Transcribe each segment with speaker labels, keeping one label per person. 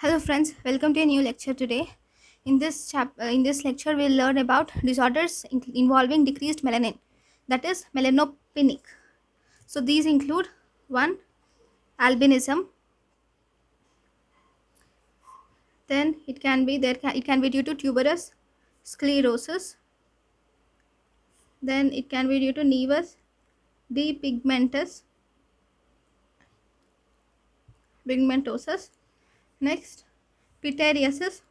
Speaker 1: Hello friends, welcome to a new lecture today. In this lecture we'll learn about disorders involving decreased melanin, that is melanopenic. So these include 1. Albinism. Then it can be due to tuberous sclerosis. Then it can be due to nevus pigmentosus. Next, pityriasis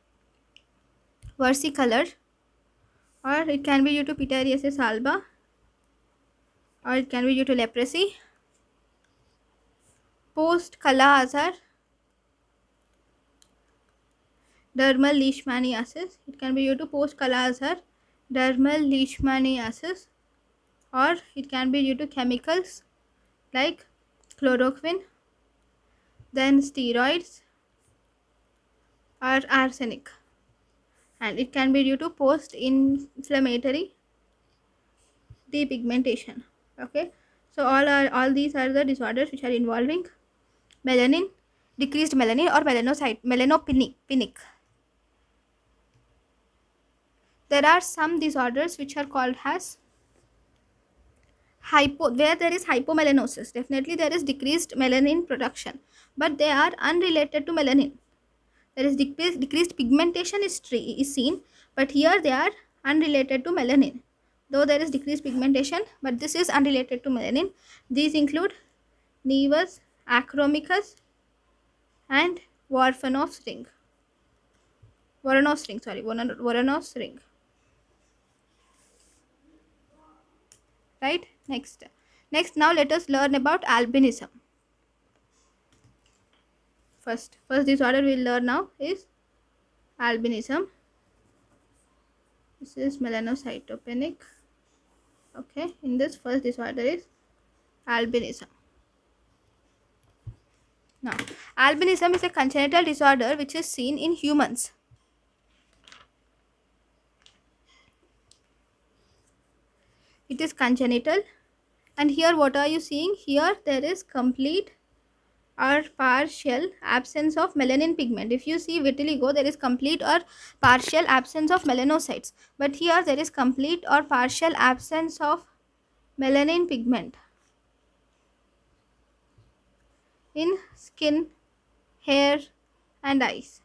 Speaker 1: versicolor, or it can be due to pityriasis alba, or it can be due to leprosy. Post Kala Azar dermal leishmaniasis. It can be due to post Kala Azar dermal leishmaniasis, or it can be due to chemicals like chloroquine, then steroids, or arsenic, and it can be due to post inflammatory depigmentation. Okay, so all these are the disorders which are involving melanin, decreased melanin, or melanopenic. There are some disorders which are called as where there is hypomelanosis. Definitely there is decreased melanin production, but they are unrelated to melanin. There is decreased pigmentation is seen, but here they are unrelated to melanin. Though there is decreased pigmentation, but this is unrelated to melanin. These include nevus acromicus and Warfanov's ring. Voronov's ring. Right? Next, now let us learn about albinism. First disorder we'll learn now is albinism. This is melanocytopenic. Okay, in this first disorder is albinism. Now, albinism is a congenital disorder which is seen in humans. It is congenital, and here what are you seeing? Here there is complete or partial absence of melanin pigment. If you see vitiligo, there is complete or partial absence of melanocytes, but here there is complete or partial absence of melanin pigment in skin, hair, and eyes.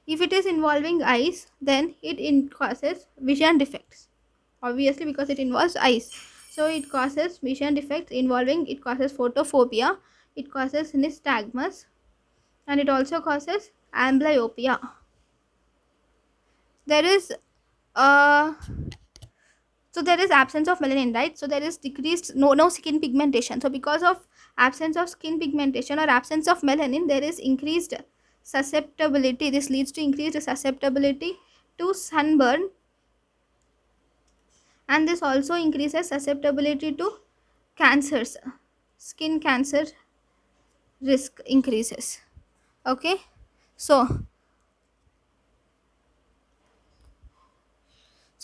Speaker 1: If it is involving eyes, then it causes vision defects, obviously, because it involves eyes. So it causes vision defects it causes photophobia, it causes nystagmus, and it also causes amblyopia. There is so there is absence of melanin, right? So there is decreased no skin pigmentation. So because of absence of skin pigmentation or absence of melanin, there is increased susceptibility. This leads to increased susceptibility to sunburn, and this also increases susceptibility to cancers. Skin cancer risk increases. Okay, so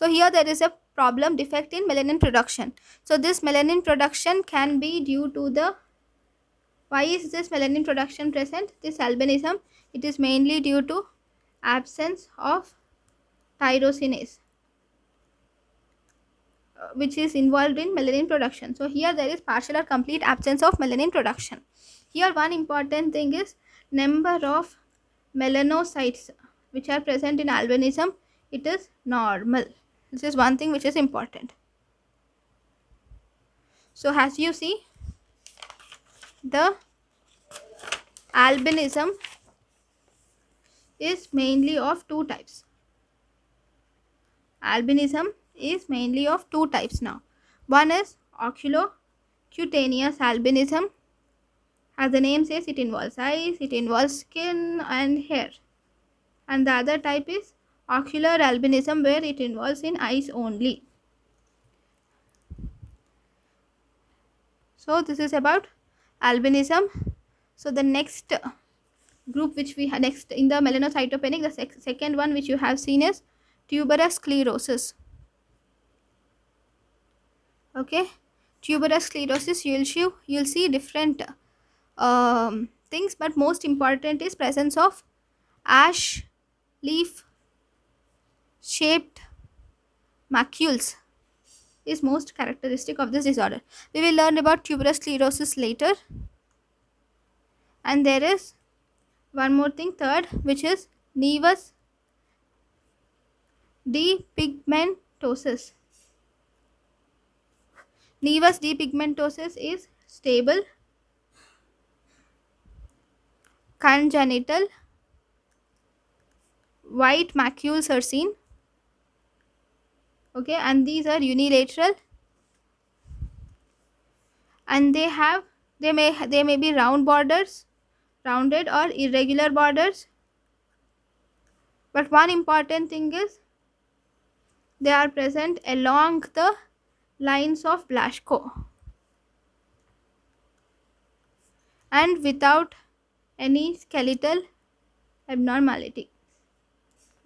Speaker 1: here there is a problem, defect in melanin production. So this melanin production can be due to the, why is this melanin production present? This albinism, it is mainly due to absence of tyrosinase, which is involved in melanin production. So here there is partial or complete absence of melanin production. Here one important thing is number of melanocytes which are present in albinism, it is normal. This is one thing which is important. So as you see, the albinism is mainly of two types. Albinism is mainly of two types now. One is oculocutaneous albinism. As the name says, it involves eyes, it involves skin and hair. And the other type is ocular albinism, where it involves in eyes only. So this is about albinism. So the next group which we have next in the melanocytopenic, the second one which you have seen is tuberous sclerosis. Okay, tuberous sclerosis, you'll see different things, but most important is presence of ash leaf shaped macules is most characteristic of this disorder. We will learn about tuberous sclerosis later. And there is one more thing, third, which is nevus depigmentosis. Nevus depigmentosis is stable congenital white macules are seen. Okay, and these are unilateral, and they may be rounded or irregular borders. But one important thing is they are present along the lines of Blaschko and without any skeletal abnormality.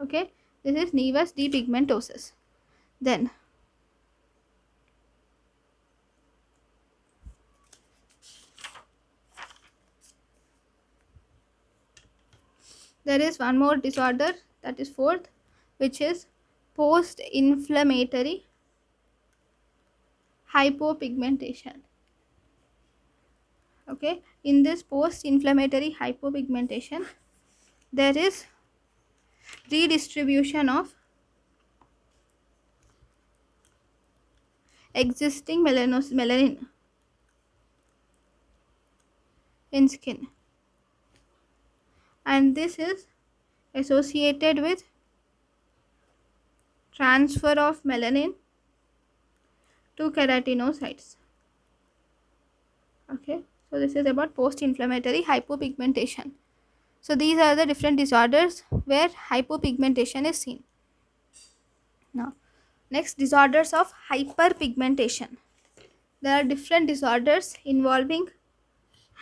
Speaker 1: Okay, this is nevus depigmentosis. Then there is one more disorder, that is fourth, which is post-inflammatory hypopigmentation. Okay, in this post-inflammatory hypopigmentation, there is redistribution of existing melanin in skin, and this is associated with transfer of melanin to keratinocytes. Okay, so this is about post-inflammatory hypopigmentation. So these are the different disorders where hypopigmentation is seen. Now, next, disorders of hyperpigmentation. There are different disorders involving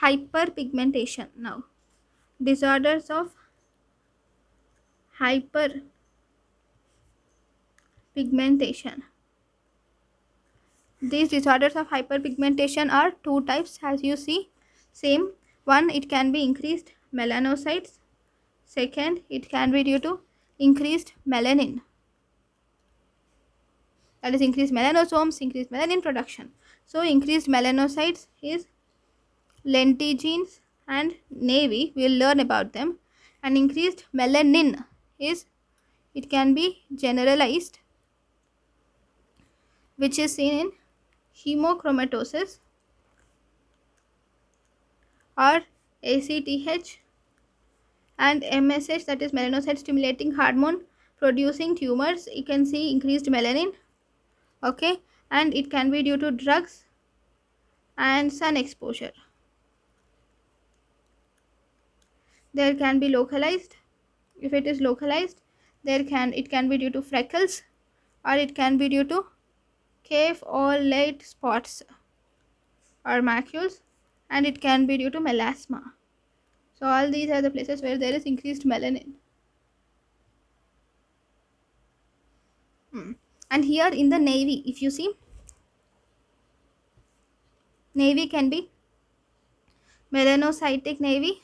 Speaker 1: hyperpigmentation. Now, disorders of hyperpigmentation. These disorders of hyperpigmentation are two types, as you see. Same one, it can be increased melanocytes. Second, it can be due to increased melanin. That is increased melanosomes, increased melanin production. So increased melanocytes is lentigenes and navy. We will learn about them. And increased melanin is, it can be generalized, which is seen in hemochromatosis or ACTH and MSH, that is melanocyte stimulating hormone producing tumors. You can see increased melanin. Okay, and it can be due to drugs and sun exposure. There can be localized. If it is localized, it can be due to freckles, or it can be due to cave or light spots or macules, and it can be due to melasma. So all these are the places where there is increased melanin. And here in the navy, if you see, navy can be melanocytic navy,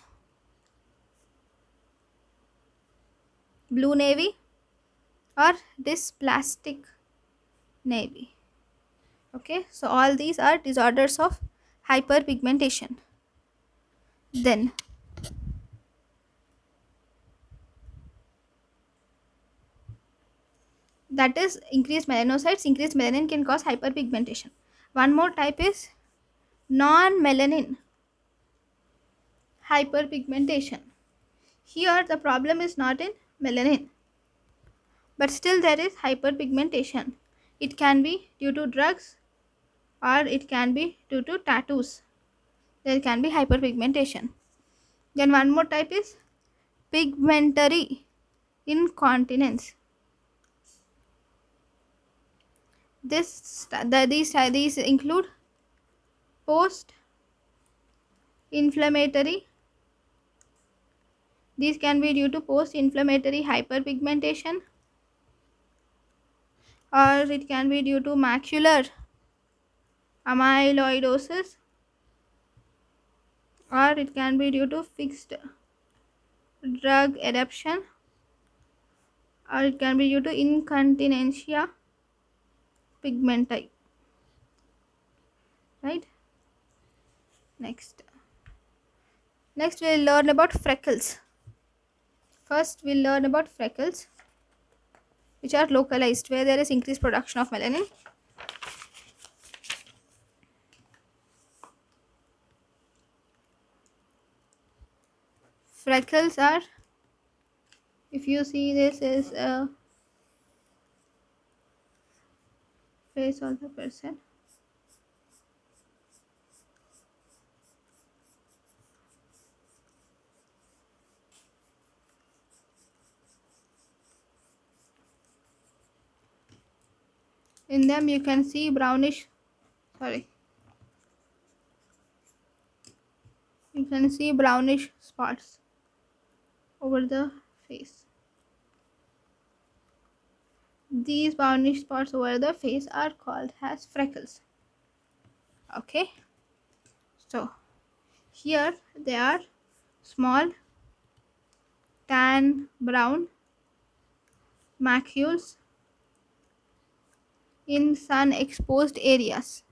Speaker 1: blue navy, or dysplastic navy. Okay, so all these are disorders of hyperpigmentation. Then that is increased melanocytes, increased melanin can cause hyperpigmentation. One more type is non-melanin hyperpigmentation. Here the problem is not in melanin, but still there is hyperpigmentation. It can be due to drugs, or it can be due to tattoos. There can be hyperpigmentation. Then one more type is pigmentary incontinence. These include post-inflammatory. These can be due to post-inflammatory hyperpigmentation, or it can be due to macular amyloidosis, or it can be due to fixed drug adaptation, or it can be due to incontinentia pigmenti, right? Next we'll learn about freckles. First we'll learn about freckles, which are localized, where there is increased production of melanin. Freckles are, if you see, this is a face of the person. In them you can see brownish, you can see brownish spots over the face. These brownish spots over the face are called as freckles. Okay, so here they are small tan brown macules in sun exposed areas.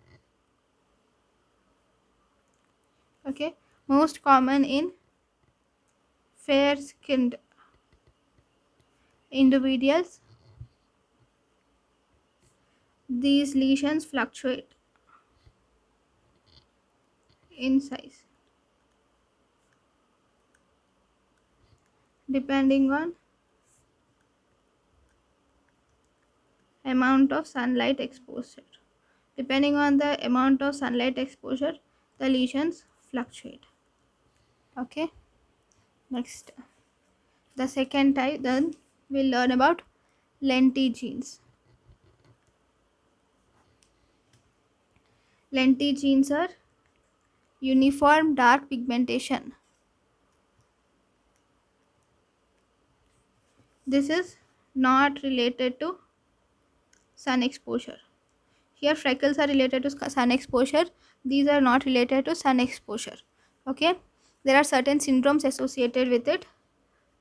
Speaker 1: Okay, most common in fair skinned individuals. These lesions fluctuate in size depending on amount of sunlight exposure. Depending on the amount of sunlight exposure, the lesions fluctuate. Okay, next, the second type, then we'll learn about lentigines. Lentigines are uniform dark pigmentation. This is not related to sun exposure. Here freckles are related to sun exposure. These are not related to sun exposure. Okay, there are certain syndromes associated with it.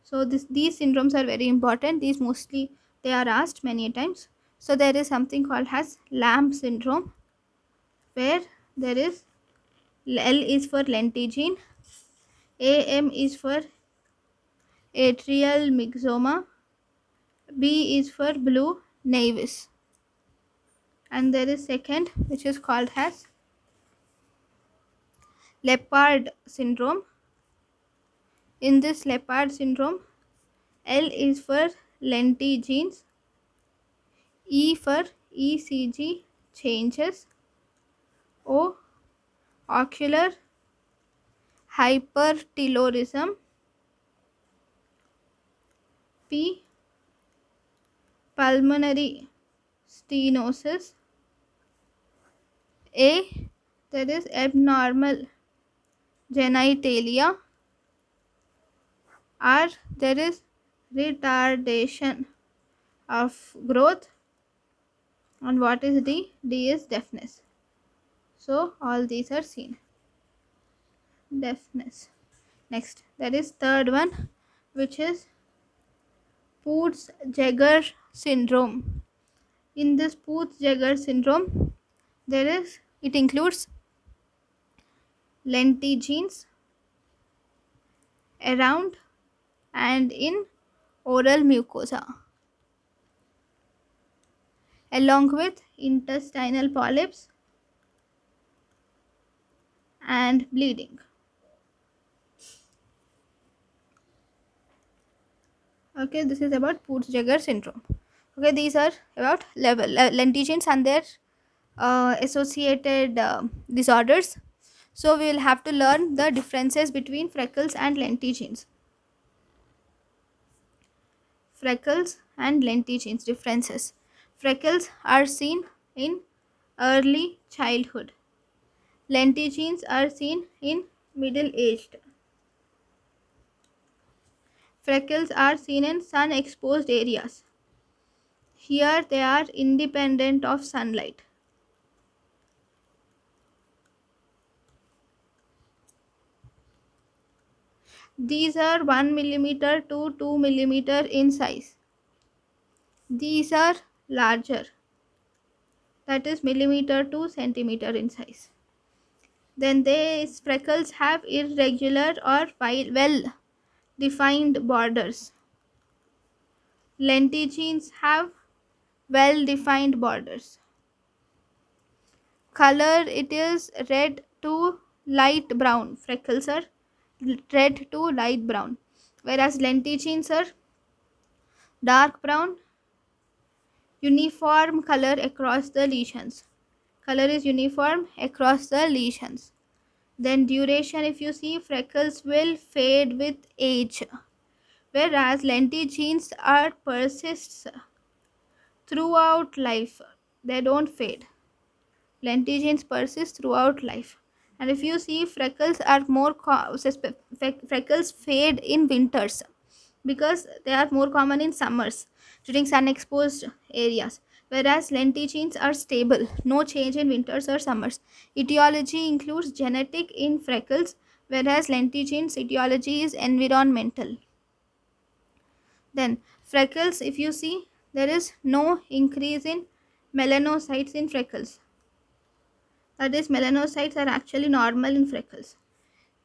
Speaker 1: So these syndromes are very important. These mostly they are asked many times. So there is something called as Lamb syndrome, where there is L is for lentigine, AM is for atrial myxoma, B is for blue navis, and there is second which is called as Leopard syndrome. In this Leopard syndrome, L is for lentigines, E for ECG changes, O ocular hypertelorism, P pulmonary stenosis, A there is abnormal genitalia, R there is retardation of growth, and what is D? D is deafness. So all these are seen. Deafness. Next, there is third one, which is Peutz-Jeghers syndrome. In this Peutz-Jeghers syndrome, it includes lentigines around and in oral mucosa, along with intestinal polyps and bleeding. Okay, this is about Peutz-Jeghers syndrome. Okay, these are about lentigines and their associated disorders. So we will have to learn the differences between freckles and lentigines. Freckles and lentigines differences. Freckles are seen in early childhood. Lentigines are seen in middle aged. Freckles are seen in sun exposed areas. Here they are independent of sunlight. These are 1 millimeter to 2 millimeter in size. These are larger, that is millimeter to centimeter in size. Then these freckles have irregular or well defined borders. Lentigines have well defined borders. Color, it is red to light brown. Freckles are red to light brown, whereas lentigines are dark brown, uniform color across the lesions. Color is uniform across the lesions. Then duration, if you see, freckles will fade with age, whereas lentigines are persists throughout life. They don't fade. Lentigines persist throughout life. And if you see, freckles are freckles fade in winters because they are more common in summers during sun exposed areas, whereas lentigines are stable, no change in winters or summers. Etiology includes genetic in freckles, whereas lentigines etiology is environmental. Then freckles, if you see, there is no increase in melanocytes in freckles. That is, melanocytes are actually normal in freckles.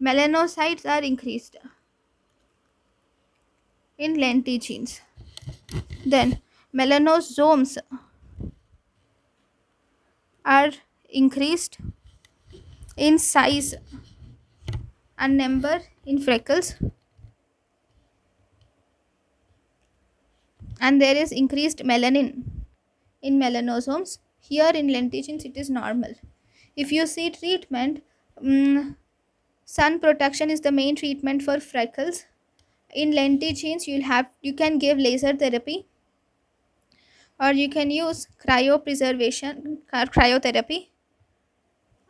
Speaker 1: Melanocytes are increased in lentigines. Then melanosomes are increased in size and number in freckles, and there is increased melanin in melanosomes. Here in lentigines it is normal. If you see treatment, sun protection is the main treatment for freckles. In lentigines you can give laser therapy, or you can use cryotherapy,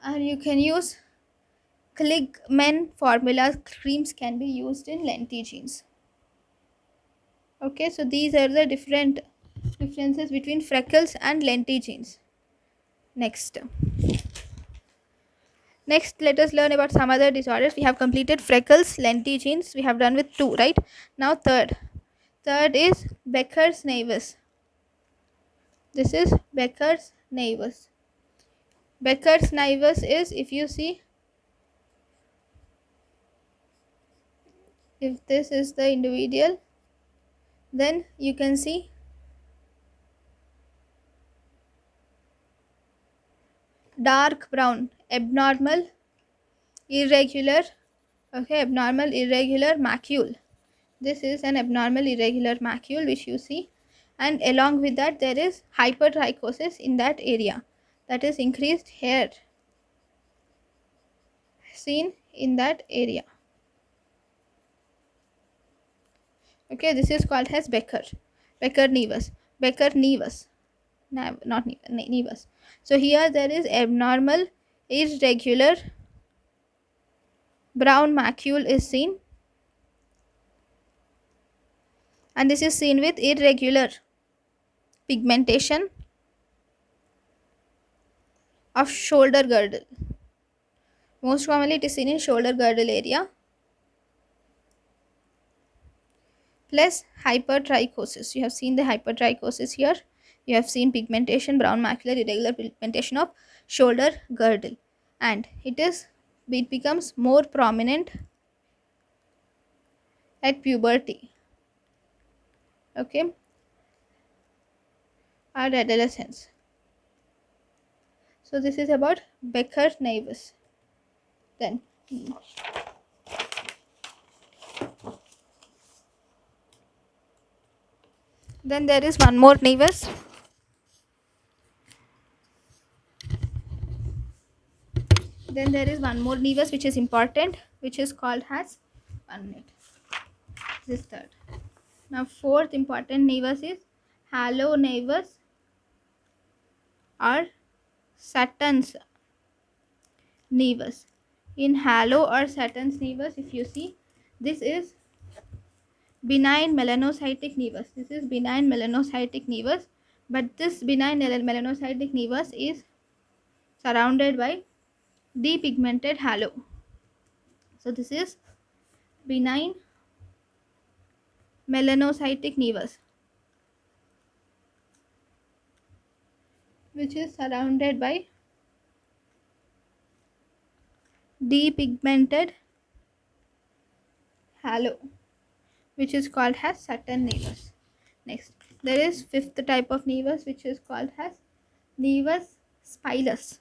Speaker 1: or you can use Kligman formula creams can be used in lentigines. Okay, so these are the differences between freckles and lentigines. Next, let us learn about some other disorders. We have completed freckles, lentigines. We have done with 2, right? Now third is Becker's nevus. This is Becker's nevus. Becker's nevus is, if you see, if this is the individual, then you can see dark brown, abnormal, irregular, abnormal irregular macule. This is an abnormal irregular macule which you see, and along with that there is hypertrichosis in that area, that is increased hair seen in that area. Okay, this is called as Becker nevus. Not nevus. So here there is abnormal irregular brown macule is seen, and this is seen with irregular pigmentation of shoulder girdle. Most commonly it is seen in shoulder girdle area, plus hypertrichosis. You have seen the hypertrichosis here. You have seen pigmentation, brown macular irregular pigmentation of shoulder girdle, and it becomes more prominent at puberty, okay, or adolescence. So this is about Becker nevus. Then there is one more nevus. Then there is one more nevus which is important, which is called as 1 minute. This third. Now fourth important nevus is halo nevus or Saturn's nevus. In halo or Saturn's nevus, if you see, this is benign melanocytic nevus. This is benign melanocytic nevus, but this benign melanocytic nevus is surrounded by depigmented halo. So this is benign melanocytic nevus, which is surrounded by depigmented halo, which is called as Sutton nevus. Next, there is fifth type of nevus, which is called as nevus spilus,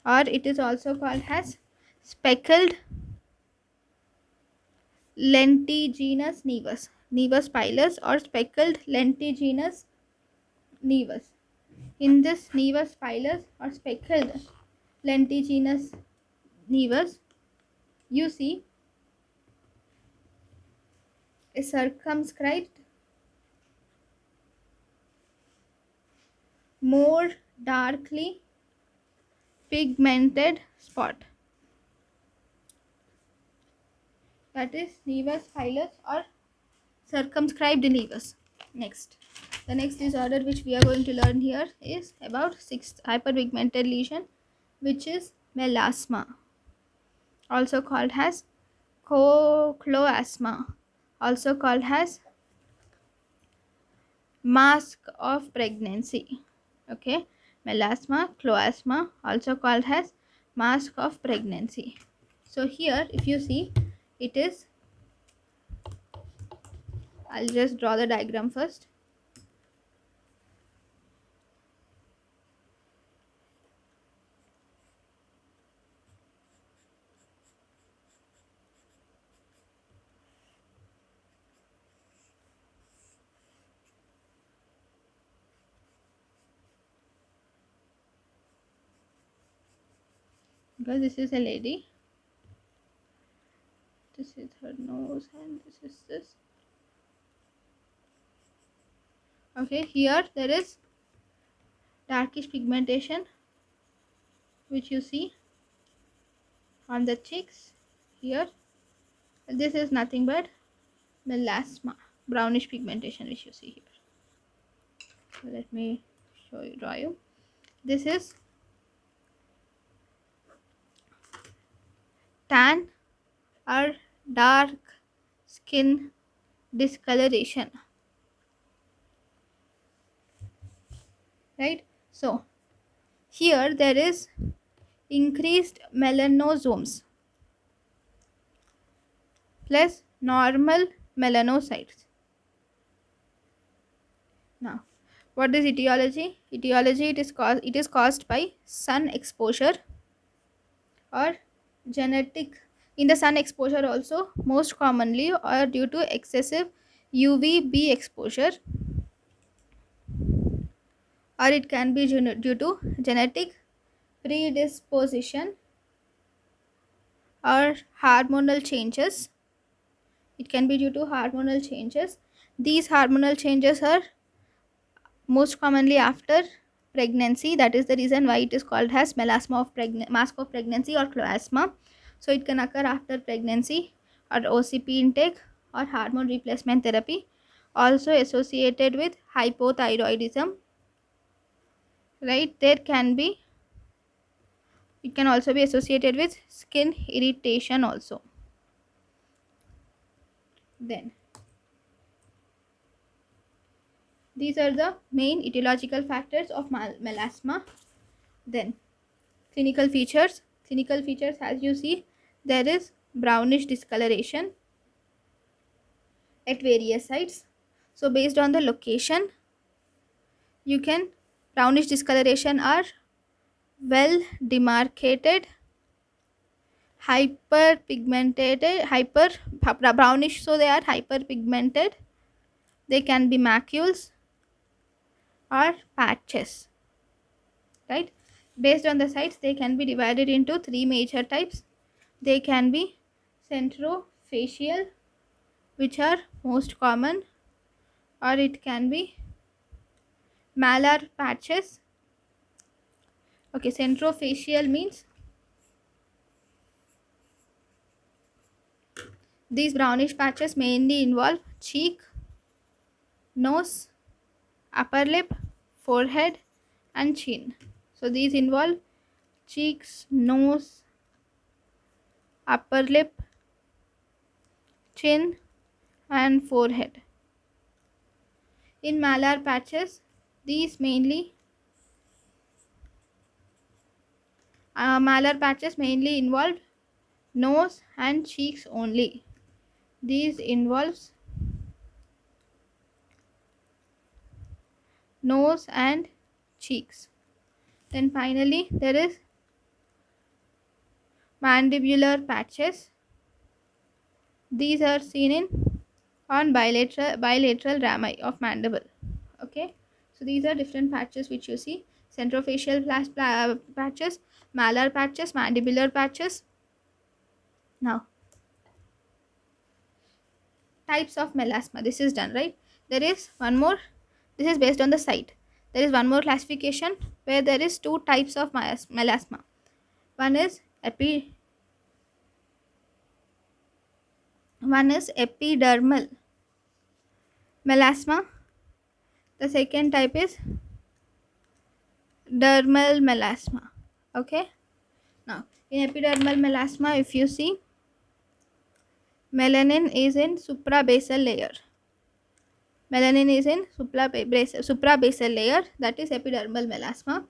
Speaker 1: or it is also called as speckled lentiginous nevus. Nevus spilus or speckled lentiginous nevus. In this nevus spilus or speckled lentiginous nevus, you see a circumscribed, more darkly pigmented spot. That is nevus spilus or circumscribed nevus. Next, the next disorder which we are going to learn here is about sixth hyperpigmented lesion, which is melasma, also called as chloasma, also called as mask of pregnancy. Okay, melasma, chloasma, also called as mask of pregnancy. So here if you see, it is, I'll just draw the diagram first. Because this is a lady, this is her nose, and this is this. Okay, here there is darkish pigmentation, which you see on the cheeks here. This is nothing but melasma, brownish pigmentation, which you see here. So let me draw you. This is tan or dark skin discoloration, right? So here there is increased melanosomes plus normal melanocytes. Now, what is etiology? Etiology, it is caused by sun exposure or genetic. In the sun exposure also, most commonly, or due to excessive UVB exposure, or it can be due to genetic predisposition or hormonal changes. It can be due to hormonal changes. These hormonal changes are most commonly after pregnancy. That is the reason why it is called as melasma of mask of pregnancy or chloasma. So it can occur after pregnancy or OCP intake or hormone replacement therapy. Also associated with hypothyroidism, right? It can also be associated with skin irritation also. Then these are the main etiological factors of melasma. Then clinical features. Clinical features, as you see, there is brownish discoloration at various sites. So based on the location, you can brownish discoloration are well demarcated, hyperpigmented, brownish, so they are hyperpigmented. They can be macules or patches, right? Based on the sites, they can be divided into three major types. They can be centrofacial, which are most common, or it can be malar patches. Okay, centrofacial means these brownish patches mainly involve cheek, nose, upper lip, forehead, and chin. So these involve cheeks, nose, upper lip, chin, and forehead. In malar patches, these mainly malar patches mainly involve nose and cheeks only. These involves nose and cheeks. Then finally there is mandibular patches. These are seen in on bilateral rami of mandible. Okay, so these are different patches which you see: centrofacial patches, malar patches, mandibular patches. Now, types of melasma. This is done, right? There is one more. This is based on the site. There is one more classification where there is two types of melasma. One is epidermal melasma. The second type is dermal melasma. Okay. Now, in epidermal melasma, if you see, melanin is in suprabasal layer. Melanin is in suprabasal layer, that is epidermal melasma.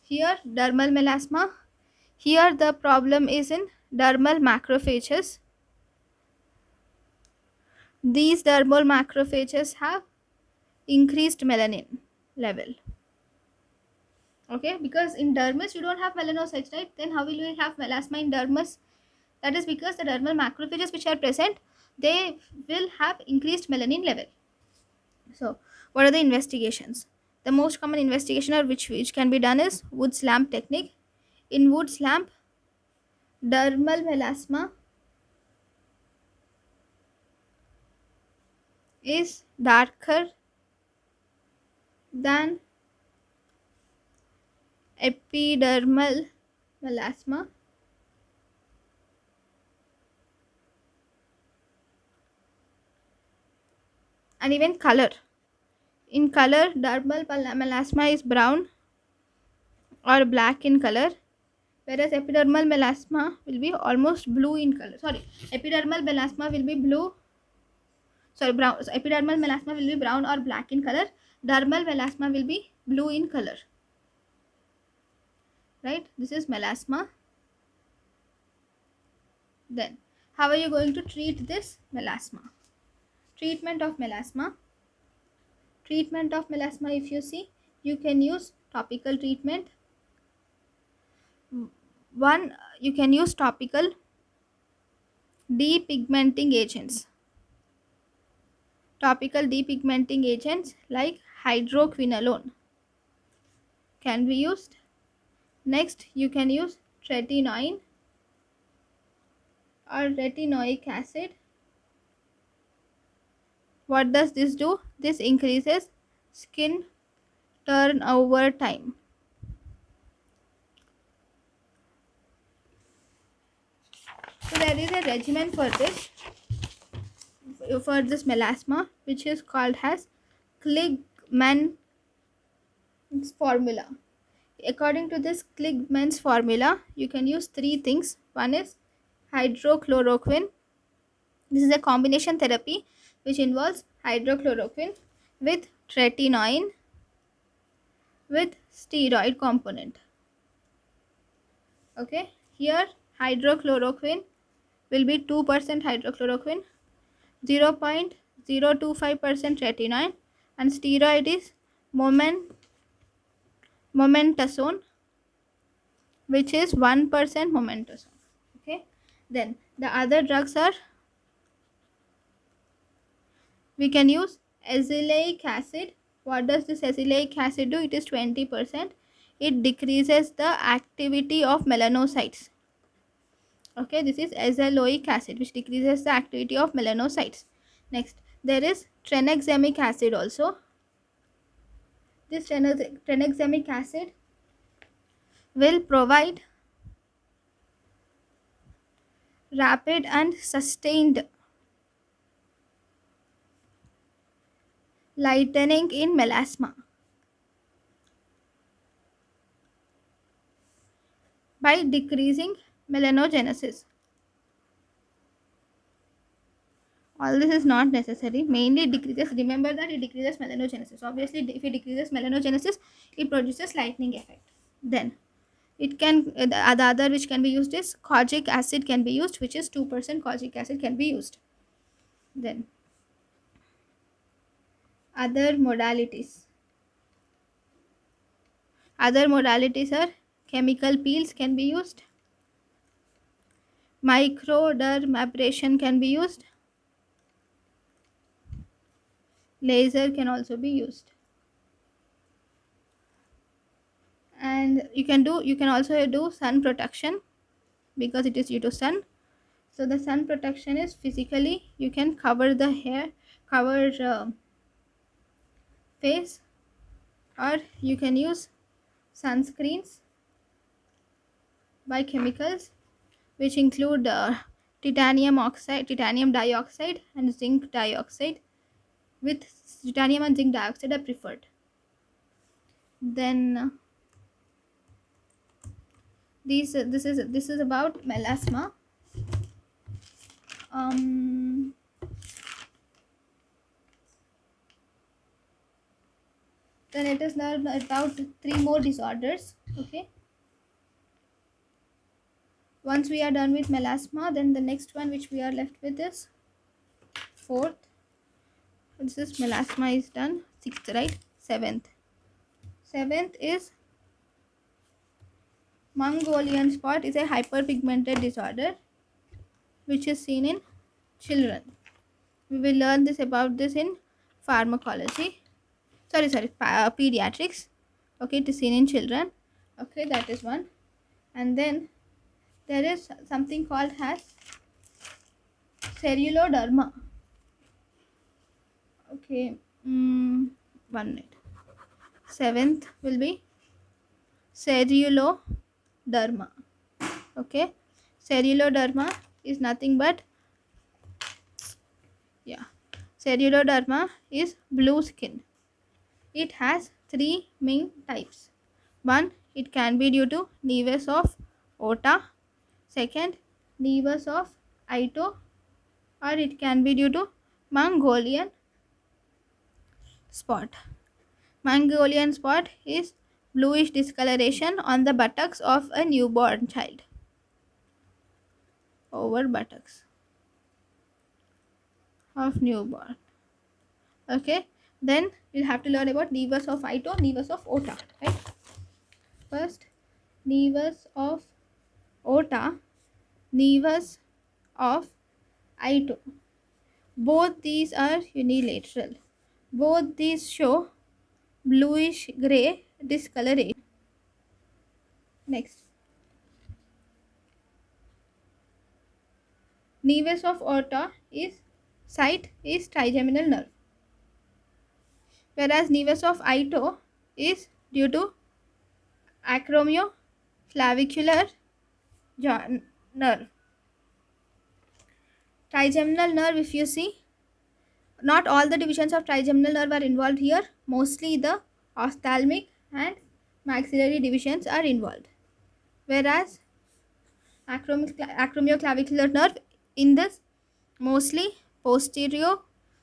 Speaker 1: Here, dermal melasma. Here, the problem is in dermal macrophages. These dermal macrophages have increased melanin level. Okay, because in dermis you don't have melanocytes, right? Then how will you have melasma in dermis? That is because the dermal macrophages which are present, they will have increased melanin level. So, what are the investigations? The most common investigation or which can be done is Wood's lamp technique. In Wood's lamp, dermal melasma is darker than epidermal melasma. And even color. In color, dermal melasma is brown or black in color, whereas epidermal melasma will be almost blue in color. Sorry, epidermal melasma will be blue. Sorry, brown. So epidermal melasma will be brown or black in color. Dermal melasma will be blue in color. Right? This is melasma. Then, how are you going to treat this melasma? Treatment of melasma. Treatment of melasma, if you see, you can use topical treatment. One, you can use topical depigmenting agents. Topical depigmenting agents like hydroquinone can be used. Next, you can use tretinoin or retinoic acid. What does this do? This increases skin turnover time. So there is a regimen for this melasma, which is called as Kligman's formula. According to this Kligman's formula, you can use three things. One is hydrochloroquine. This is a combination therapy which involves hydrochloroquine with tretinoin with steroid component. Okay, here hydrochloroquine will be 2% hydrochloroquine, 0.025% tretinoin, and steroid is mometasone, which is 1% mometasone. Okay, then the other drugs are, we can use azelaic acid. What does this azelaic acid do? It is 20%. It decreases the activity of melanocytes. Okay, this is azelaic acid which decreases the activity of melanocytes. Next, there is tranexamic acid also. This tranexamic acid will provide rapid and sustained lightening in melasma by decreasing melanogenesis. All this is not necessary. Mainly it decreases, remember that it decreases melanogenesis. Obviously if it decreases melanogenesis, it produces lightning effect. Then it can the other which can be used is kojic acid can be used, which is 2% kojic acid can be used. Then other modalities are chemical peels can be used, microdermabrasion can be used, laser can also be used, and you can also do sun protection because it is due to sun. So the sun protection is physically you can cover the hair, cover face, or you can use sunscreens by chemicals which include titanium dioxide and zinc dioxide. With titanium and zinc dioxide are preferred. Then this is about melasma. Then it is now about 3 more disorders. Okay, once we are done with melasma, then the next one which we are left with is fourth. This is melasma is done. Sixth, right? Seventh is Mongolian spot. Is a hyperpigmented disorder which is seen in children. We will learn this about this in pharmacology. Pediatrics. Okay, it is seen in children. Okay, that is one. And then there is something called as ceruloderma. Okay, 1 minute. Seventh will be ceruloderma. Okay, ceruloderma is nothing but ceruloderma is blue skin. It has 3 main types. One, it can be due to nevus of Ota. Second, nevus of Ito, or it can be due to Mongolian spot. Mongolian spot is bluish discoloration on the buttocks of a newborn child. Over buttocks of newborn. Okay, then we'll have to learn about nevus of Ito, nevus of Ota, right? First, nevus of Ota, nevus of Ito. Both these are unilateral. Both these show bluish grey discoloration. Next, nevus of Ota is site is trigeminal nerve, whereas nevus of Ito is due to acromioclavicular nerve. Trigeminal nerve, if you see, not all the divisions of trigeminal nerve are involved here. Mostly the ophthalmic and maxillary divisions are involved, whereas acromioclavicular nerve in this mostly posterior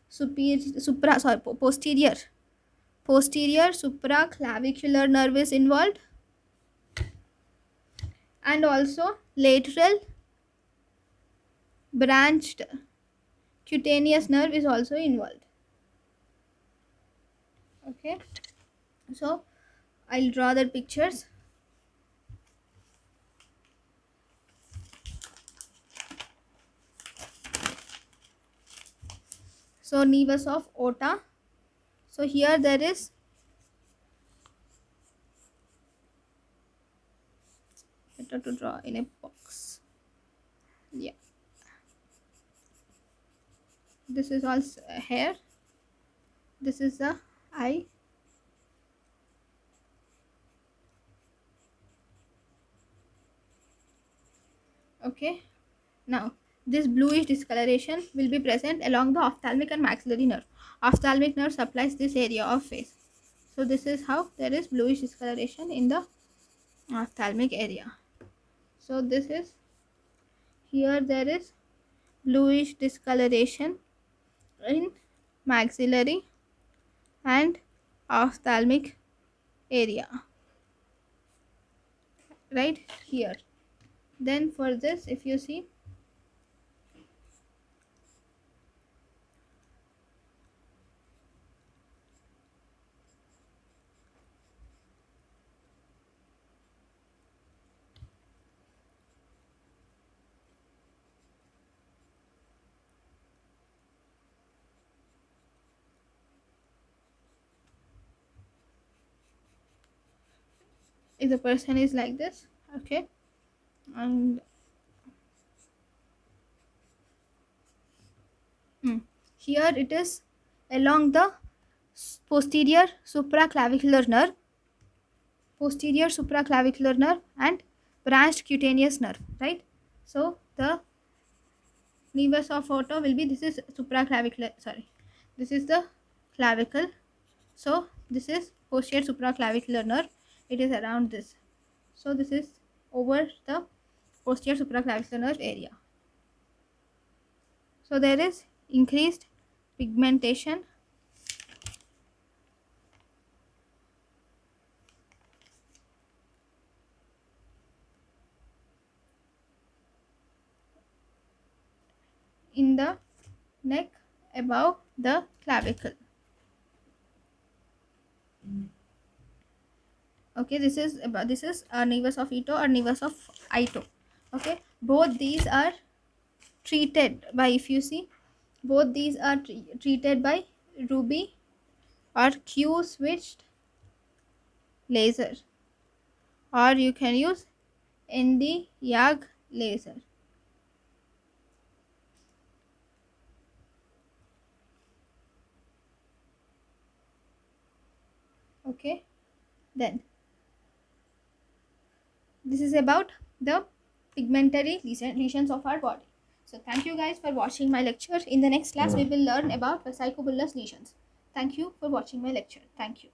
Speaker 1: supraclavicular nerve is involved, and also lateral branched cutaneous nerve is also involved. Okay, so I'll draw the pictures. So nevus of Ota. So here there is better to draw in a box. Yeah, this is all hair. This is the eye. Okay, now this bluish discoloration will be present along the ophthalmic and maxillary nerve. Ophthalmic nerve supplies this area of face. So this is how there is bluish discoloration in the ophthalmic area. So this is, here there is bluish discoloration in maxillary and ophthalmic area, right here. Then for this, if you see, if the person is like this, okay, and here it is along the posterior supraclavicular nerve, and branched cutaneous nerve, right? So the nevus of Otto will be, this is supraclavicular, sorry, this is the clavicle. So this is posterior supraclavicular nerve, it is around this. So this is over the posterior supraclavicular nerve area. So there is increased pigmentation in the neck above the clavicle. Okay, this is about, this is a nevus of Ito or nevus of Ito. Okay, both these are treated by, if you see, both these are treated by ruby or Q switched laser, or you can use ND YAG laser. Okay, then this is about the pigmentary lesions of our body. So thank you guys for watching my lecture. In the next class we will learn about vesicobullous lesions. Thank you for watching my lecture. Thank you.